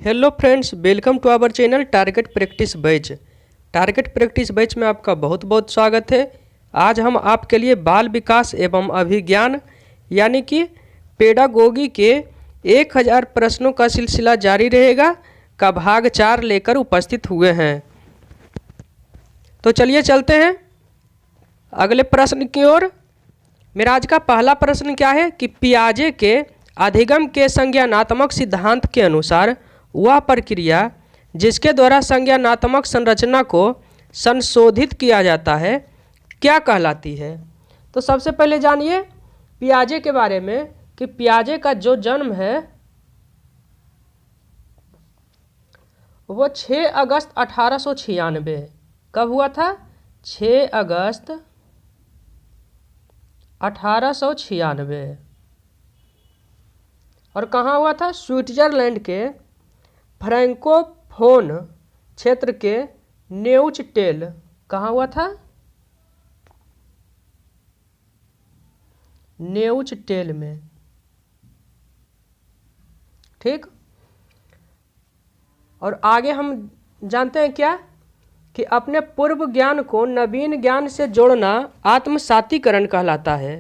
Hello friends, welcome to our channel target practice batch. Target practice batch में आपका बहुत बहुत स्वागत है। आज हम आपके लिए बाल विकास एवं अभिज्ञान यानी कि पेडागोगी के 1000 प्रश्नों का सिलसिला जारी रहेगा का भाग 4 लेकर उपस्थित हुए हैं। तो चलिए चलते हैं अगले प्रश्न की ओर। मेरा आज का पहला प्रश्न क्या है कि पियाजे के अधिगम के संज्ञानात्मक सिद्धांत के अनुसार वह प्रक्रिया जिसके द्वारा संज्ञानात्मक संरचना को संशोधित किया जाता है क्या कहलाती है। तो सबसे पहले जानिए पियाजे के बारे में कि पियाजे का जो जन्म है वो 6 अगस्त 1896 कब हुआ था? 6 अगस्त 1896। और कहाँ हुआ था? स्विट्जरलैंड के फ्रैंकोफोन क्षेत्र के न्यूचटेल। कहाँ हुआ था? न्यूचटेल में। ठीक। और आगे हम जानते हैं क्या कि अपने पूर्व ज्ञान को नवीन ज्ञान से जोड़ना आत्मसातीकरण कहलाता है।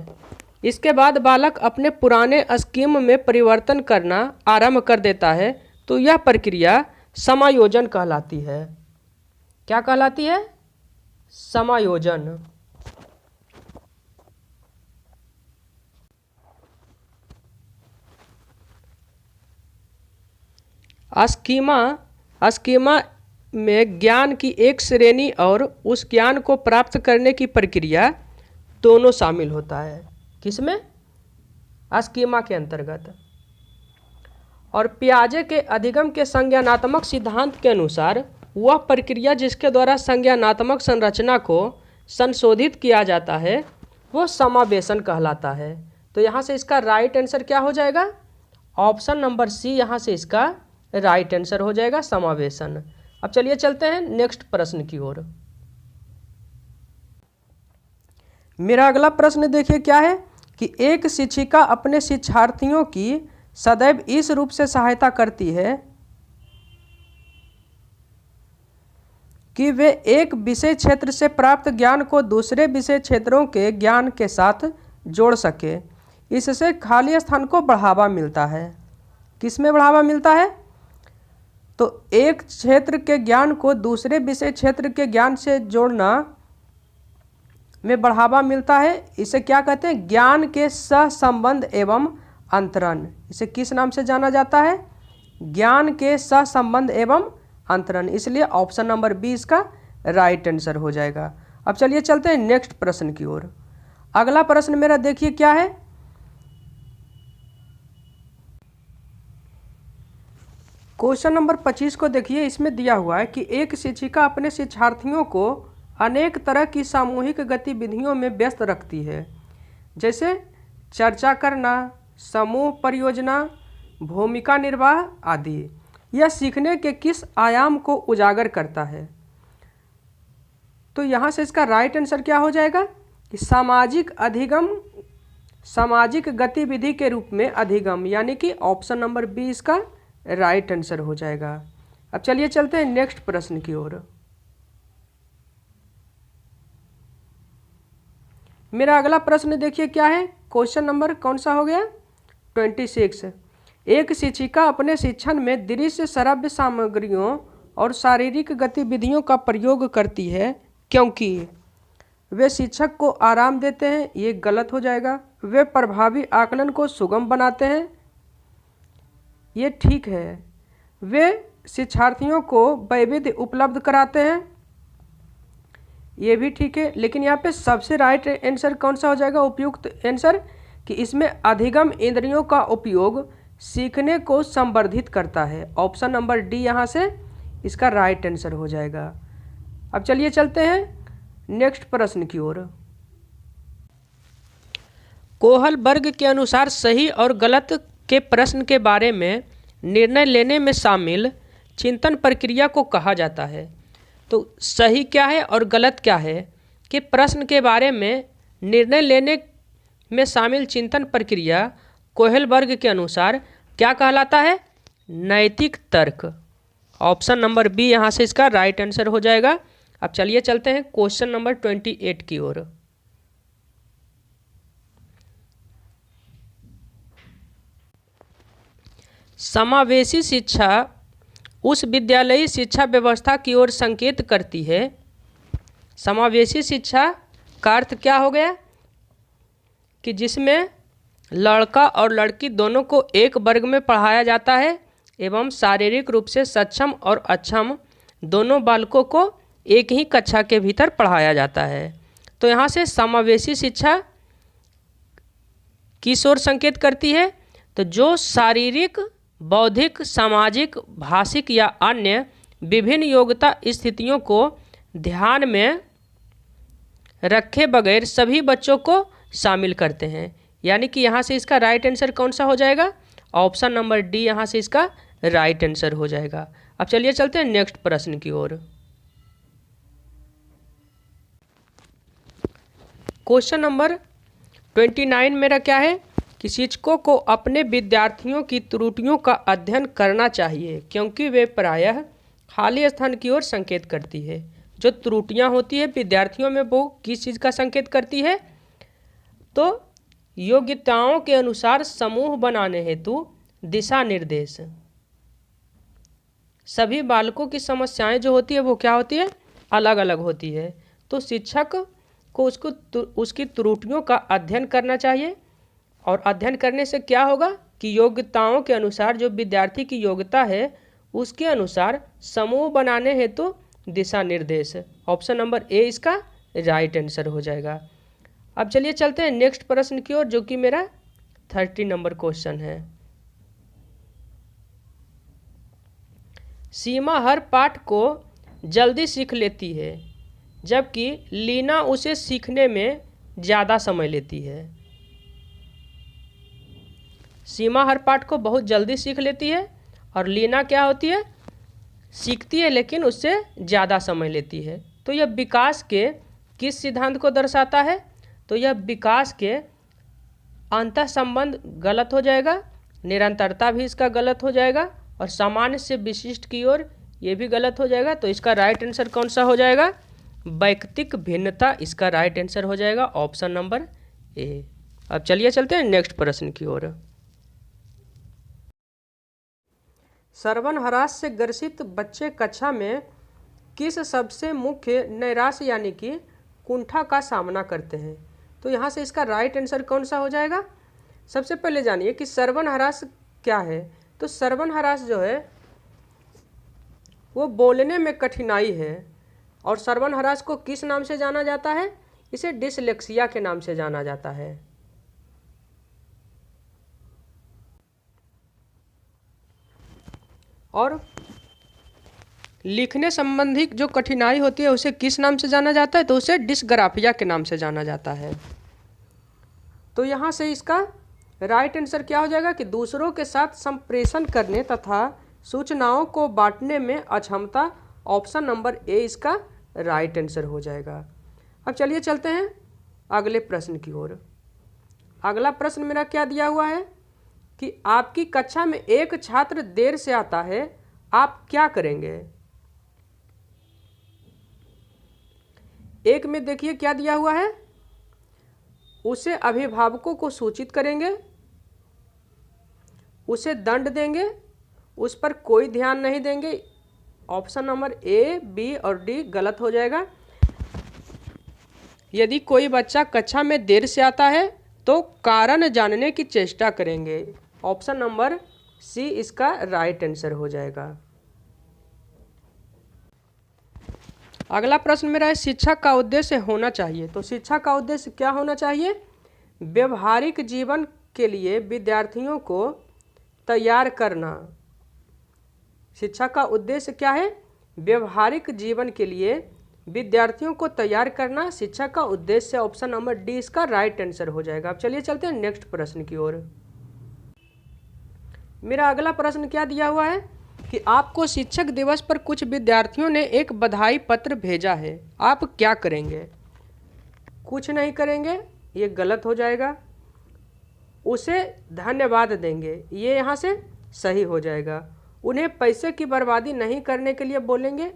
इसके बाद बालक अपने पुराने स्कीम में परिवर्तन करना आरंभ कर देता है तो यह प्रक्रिया समायोजन कहलाती है। क्या कहलाती है? समायोजन। स्कीमा में ज्ञान की एक श्रेणी और उस ज्ञान को प्राप्त करने की प्रक्रिया दोनों शामिल होता है। किसमें? स्कीमा के अंतर्गत। और पियाजे के अधिगम के संज्ञानात्मक सिद्धांत के अनुसार वह प्रक्रिया जिसके द्वारा संज्ञानात्मक संरचना को संशोधित किया जाता है वो समावेशन कहलाता है। तो यहाँ से इसका राइट आंसर क्या हो जाएगा? ऑप्शन नंबर सी यहाँ से इसका राइट आंसर हो जाएगा, समावेशन। अब चलिए चलते हैं नेक्स्ट प्रश्न की ओर। मेरा अगला प्रश्न देखिए क्या है कि एक शिक्षिका अपने शिक्षार्थियों की सदैव इस रूप से सहायता करती है कि वे एक विषय क्षेत्र से प्राप्त ज्ञान को दूसरे विषय क्षेत्रों के ज्ञान के साथ जोड़ सके। इससे खाली स्थान को बढ़ावा मिलता है। किसमें बढ़ावा मिलता है? तो एक क्षेत्र के ज्ञान को दूसरे विषय क्षेत्र के ज्ञान से जोड़ना में बढ़ावा मिलता है। इसे क्या कहते हैं? ज्ञान के सहसंबंध एवं अंतरण। इसे किस नाम से जाना जाता है? ज्ञान के सहसंबंध एवं अंतरण। इसलिए ऑप्शन नंबर बी इसका राइट आंसर हो जाएगा। अब चलिए चलते हैं नेक्स्ट प्रश्न की ओर। अगला प्रश्न मेरा देखिए क्या है। क्वेश्चन नंबर 25 को देखिए। इसमें दिया हुआ है कि एक शिक्षिका अपने शिक्षार्थियों को अनेक तरह की सामूहिक गतिविधियों में व्यस्त रखती है, जैसे चर्चा करना, समूह परियोजना, भूमिका निर्वाह आदि। यह सीखने के किस आयाम को उजागर करता है? तो यहाँ से इसका राइट आंसर क्या हो जाएगा कि सामाजिक अधिगम, सामाजिक गतिविधि के रूप में अधिगम, यानी कि ऑप्शन नंबर बी इसका राइट आंसर हो जाएगा। अब चलिए चलते हैं नेक्स्ट प्रश्न की ओर। मेरा अगला प्रश्न देखिए क्या है। क्वेश्चन नंबर कौन सा हो गया? 26। एक शिक्षिका अपने शिक्षण में दृश्य श्रव्य सामग्रियों और शारीरिक गतिविधियों का प्रयोग करती है क्योंकि वे शिक्षक को आराम देते हैं। ये गलत हो जाएगा। वे प्रभावी आकलन को सुगम बनाते हैं। ये ठीक है। वे शिक्षार्थियों को वैविध्य उपलब्ध कराते हैं। ये भी ठीक है। लेकिन यहाँ पे सबसे राइट आंसर कौन सा हो जाएगा? उपयुक्त आंसर कि इसमें अधिगम इंद्रियों का उपयोग सीखने को संवर्धित करता है। ऑप्शन नंबर डी यहाँ से इसका राइट आंसर हो जाएगा। अब चलिए चलते हैं नेक्स्ट प्रश्न की ओर। कोहल वर्ग के अनुसार सही और गलत के प्रश्न के बारे में निर्णय लेने में शामिल चिंतन प्रक्रिया को कहा जाता है। तो सही क्या है और गलत क्या है कि प्रश्न के बारे में निर्णय लेने में शामिल चिंतन प्रक्रिया कोहेल वर्ग के अनुसार क्या कहलाता है? नैतिक तर्क। ऑप्शन नंबर बी यहाँ से इसका राइट आंसर हो जाएगा। अब चलिए चलते हैं क्वेश्चन नंबर 28 की ओर। समावेशी शिक्षा उस विद्यालयी शिक्षा व्यवस्था की ओर संकेत करती है। समावेशी शिक्षा का अर्थ क्या हो गया कि जिसमें लड़का और लड़की दोनों को एक वर्ग में पढ़ाया जाता है एवं शारीरिक रूप से सक्षम और अक्षम दोनों बालकों को एक ही कक्षा के भीतर पढ़ाया जाता है। तो यहाँ से समावेशी शिक्षा किस ओर संकेत करती है? तो जो शारीरिक, बौद्धिक, सामाजिक, भाषिक या अन्य विभिन्न योग्यता स्थितियों को ध्यान में रखे बगैर सभी बच्चों को शामिल करते हैं। यानी कि यहाँ से इसका राइट आंसर कौन सा हो जाएगा? ऑप्शन नंबर डी यहाँ से इसका राइट आंसर हो जाएगा। अब चलिए चलते हैं नेक्स्ट प्रश्न की ओर। क्वेश्चन नंबर 29 मेरा क्या है कि शिक्षकों को अपने विद्यार्थियों की त्रुटियों का अध्ययन करना चाहिए क्योंकि वे प्रायः खाली स्थान की ओर संकेत करती है। जो त्रुटियां होती है विद्यार्थियों में वो किस चीज़ का संकेत करती है? तो योग्यताओं के अनुसार समूह बनाने हेतु दिशा निर्देश। सभी बालकों की समस्याएं जो होती है वो क्या होती है? अलग अलग होती है। तो शिक्षक को उसकी त्रुटियों का अध्ययन करना चाहिए और अध्ययन करने से क्या होगा कि योग्यताओं के अनुसार जो विद्यार्थी की योग्यता है उसके अनुसार समूह बनाने हेतु दिशा निर्देश। ऑप्शन नंबर ए इसका राइट आंसर हो जाएगा। अब चलिए चलते हैं नेक्स्ट प्रश्न की ओर जो कि मेरा 30 नंबर क्वेश्चन है। सीमा हर पाठ को जल्दी सीख लेती है जबकि लीना उसे सीखने में ज़्यादा समय लेती है। सीमा हर पाठ को बहुत जल्दी सीख लेती है और लीना क्या होती है? सीखती है लेकिन उससे ज़्यादा समय लेती है। तो यह विकास के किस सिद्धांत को दर्शाता है? तो यह विकास के अंतः संबंध गलत हो जाएगा, निरंतरता भी इसका गलत हो जाएगा और सामान्य से विशिष्ट की ओर ये भी गलत हो जाएगा। तो इसका राइट आंसर कौन सा हो जाएगा? वैयक्तिक भिन्नता इसका राइट आंसर हो जाएगा। Option number A. अब चलिए चलते हैं नेक्स्ट प्रश्न की ओर। सर्वनाश से ग्रसित बच्चे कक्षा में किस सबसे मुख्य नैराश्य यानी कि कुंठा का सामना करते हैं? तो यहाँ से इसका राइट आंसर कौन सा हो जाएगा? सबसे पहले जानिए कि सर्वनाश क्या है। तो सर्वनाश जो है वो बोलने में कठिनाई है और सर्वनाश को किस नाम से जाना जाता है? इसे डिसलेक्सिया के नाम से जाना जाता है। और लिखने संबंधी जो कठिनाई होती है उसे किस नाम से जाना जाता है? तो उसे डिस्ग्राफिया के नाम से जाना जाता है। तो यहाँ से इसका राइट आंसर क्या हो जाएगा कि दूसरों के साथ संप्रेषण करने तथा सूचनाओं को बांटने में अक्षमता। ऑप्शन नंबर ए इसका राइट आंसर हो जाएगा। अब चलिए चलते हैं अगले प्रश्न की ओर। अगला प्रश्न मेरा क्या दिया हुआ है कि आपकी कक्षा में एक छात्र देर से आता है, आप क्या करेंगे? एक में देखिए क्या दिया हुआ है, उसे अभिभावकों को सूचित करेंगे, उसे दंड देंगे, उस पर कोई ध्यान नहीं देंगे। ऑप्शन नंबर ए, बी और डी गलत हो जाएगा। यदि कोई बच्चा कक्षा में देर से आता है तो कारण जानने की चेष्टा करेंगे। ऑप्शन नंबर सी इसका राइट आंसर हो जाएगा। अगला प्रश्न मेरा है शिक्षा का उद्देश्य होना चाहिए। तो शिक्षा का उद्देश्य क्या होना चाहिए? व्यवहारिक जीवन के लिए विद्यार्थियों को तैयार करना। शिक्षा का उद्देश्य क्या है? व्यवहारिक जीवन के लिए विद्यार्थियों को तैयार करना शिक्षा का उद्देश्य। ऑप्शन नंबर डी इसका राइट आंसर हो जाएगा। अब चलिए चलते हैं नेक्स्ट प्रश्न की ओर। मेरा अगला प्रश्न क्या दिया हुआ है कि आपको शिक्षक दिवस पर कुछ विद्यार्थियों ने एक बधाई पत्र भेजा है, आप क्या करेंगे? कुछ नहीं करेंगे, ये गलत हो जाएगा। उसे धन्यवाद देंगे, ये यहाँ से सही हो जाएगा। उन्हें पैसे की बर्बादी नहीं करने के लिए बोलेंगे,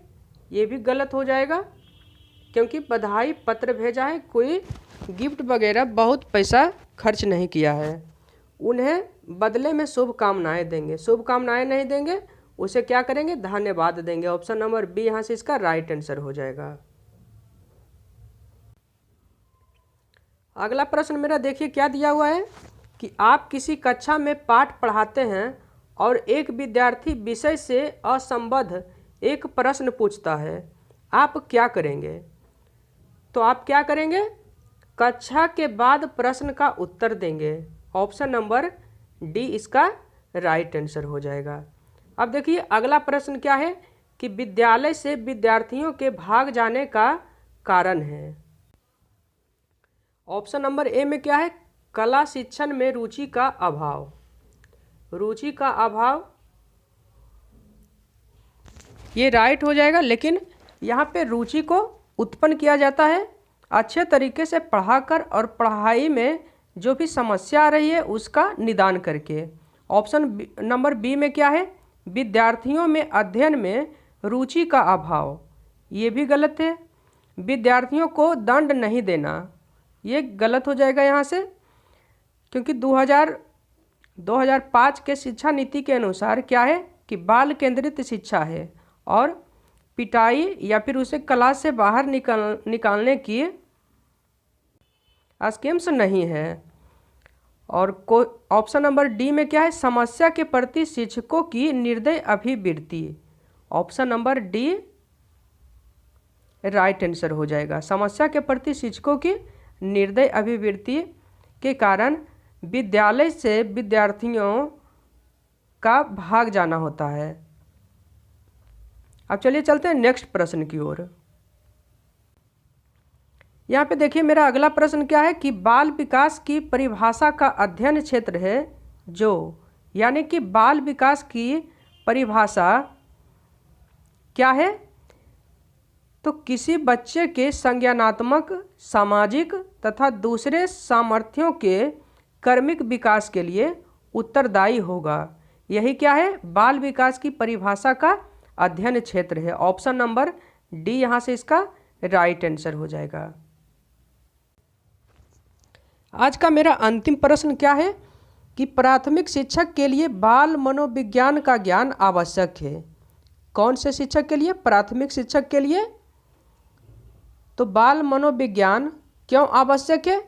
ये भी गलत हो जाएगा, क्योंकि बधाई पत्र भेजा है, कोई गिफ्ट वगैरह बहुत पैसा खर्च नहीं किया है। उन्हें बदले में शुभकामनाएं देंगे, शुभकामनाएं नहीं देंगे, उसे क्या करेंगे, धन्यवाद देंगे। ऑप्शन नंबर बी यहाँ से इसका राइट आंसर हो जाएगा। अगला प्रश्न मेरा देखिए क्या दिया हुआ है कि आप किसी कक्षा में पाठ पढ़ाते हैं और एक विद्यार्थी विषय से असंबद्ध एक प्रश्न पूछता है, आप क्या करेंगे? तो आप क्या करेंगे, कक्षा के बाद प्रश्न का उत्तर देंगे। ऑप्शन नंबर डी इसका राइट आंसर हो जाएगा। अब देखिए अगला प्रश्न क्या है कि विद्यालय से विद्यार्थियों के भाग जाने का कारण है। ऑप्शन नंबर ए में क्या है, कला शिक्षण में रुचि का अभाव। रुचि का अभाव ये राइट हो जाएगा, लेकिन यहाँ पे रुचि को उत्पन्न किया जाता है अच्छे तरीके से पढ़ाकर और पढ़ाई में जो भी समस्या आ रही है उसका निदान करके। ऑप्शन नंबर बी में क्या है, विद्यार्थियों में अध्ययन में रुचि का अभाव, ये भी गलत है। विद्यार्थियों को दंड नहीं देना, ये गलत हो जाएगा यहाँ से, क्योंकि 2005 के शिक्षा नीति के अनुसार क्या है कि बाल केंद्रित शिक्षा है और पिटाई या फिर उसे क्लास से बाहर निकालने की स्कीम्स नहीं है। और ऑप्शन नंबर डी में क्या है, समस्या के प्रति शिक्षकों की निर्दयी अभिवृत्ति। Option number D right answer हो जाएगा। समस्या के प्रति शिक्षकों की निर्दयी अभिवृत्ति के कारण विद्यालय से विद्यार्थियों का भाग जाना होता है। अब चलिए चलते हैं नेक्स्ट प्रश्न की ओर। यहाँ पे देखिए मेरा अगला प्रश्न क्या है कि बाल विकास की परिभाषा का अध्ययन क्षेत्र है जो, यानी कि बाल विकास की परिभाषा क्या है, तो किसी बच्चे के संज्ञानात्मक, सामाजिक तथा दूसरे सामर्थ्यों के कर्मिक विकास के लिए उत्तरदायी होगा। यही क्या है, बाल विकास की परिभाषा का अध्ययन क्षेत्र है। ऑप्शन नंबर डी यहाँ से इसका राइट आंसर हो जाएगा। आज का मेरा अंतिम प्रश्न क्या है कि प्राथमिक शिक्षक के लिए बाल मनोविज्ञान का ज्ञान आवश्यक है। कौन से शिक्षक के लिए, प्राथमिक शिक्षक के लिए। तो बाल मनोविज्ञान क्यों आवश्यक है,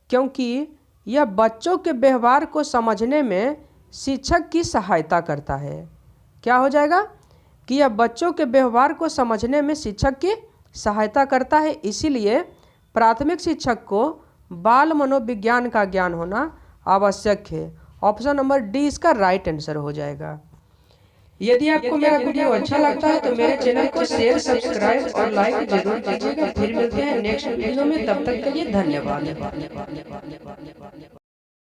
क्योंकि यह बच्चों के व्यवहार को समझने में शिक्षक की सहायता करता है। क्या हो जाएगा कि यह बच्चों के व्यवहार को समझने में शिक्षक की सहायता करता है, इसीलिए प्राथमिक शिक्षक को बाल मनोविज्ञान का ज्ञान होना आवश्यक है। ऑप्शन नंबर डी इसका राइट आंसर हो जाएगा। यदि आपको मेरा वीडियो अच्छा लगता है तो मेरे चैनल को शेयर, सब्सक्राइब और लाइक जरूर कीजिएगा। फिर मिलते हैं नेक्स्ट वीडियो में, तब तक के लिए धन्यवाद।